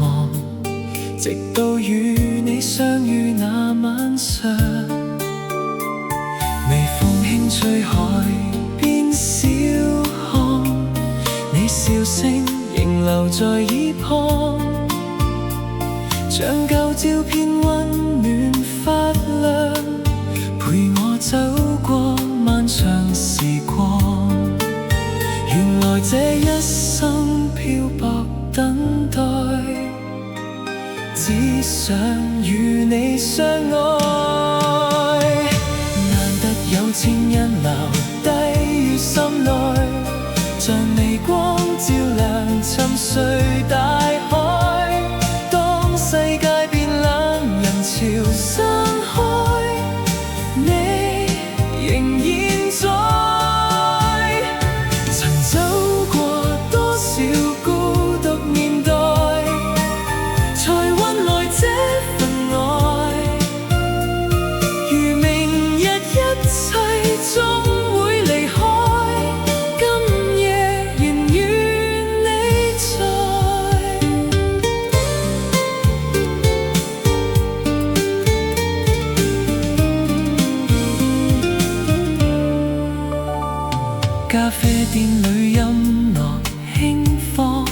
忘，直到與你相遇那晚上。微風輕吹海邊小巷，你笑聲仍留在耳旁，像舊照片溫暖發亮，陪我走過漫長時光。原來這一生漂泊等待，只想與你相愛。難得有情人留低於心內，像微光照亮沉睡大海。當世界變冷，人潮散開，你仍然在。曾走過多少孤獨年代，才換來這份愛。如明日一切終會離開，今夜仍與你在。咖啡店裏音樂輕放，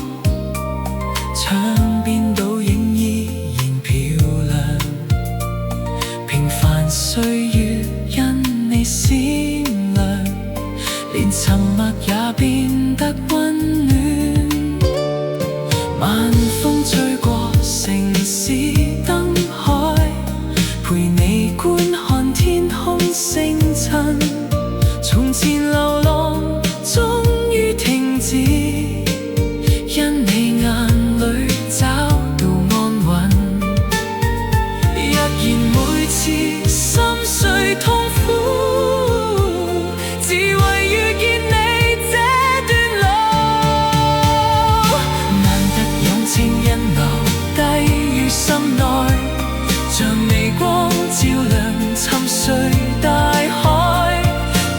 窗邊倒影依然漂亮。平凡歲月因你閃亮，連沉默也變得溫暖。晚風吹過城市燈海，陪你觀看天空星塵。從前流浪終於停止，因你眼裏找到安穩。若然每次心碎痛苦，只為遇見你這段路。難得有情人留低於心內，像微光照亮沉睡大海。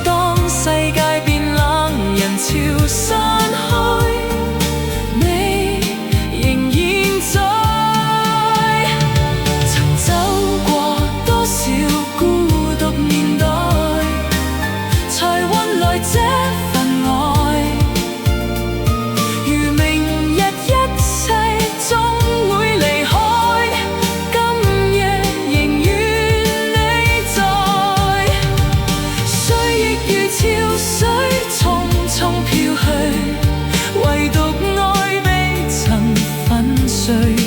當世界變冷，人潮散開，你仍然在。曾走過多少孤獨年代，才換來這份愛。如明日一切終會離開，今夜仍與你在。歲月如潮水匆匆飄去，唯獨愛未曾粉碎。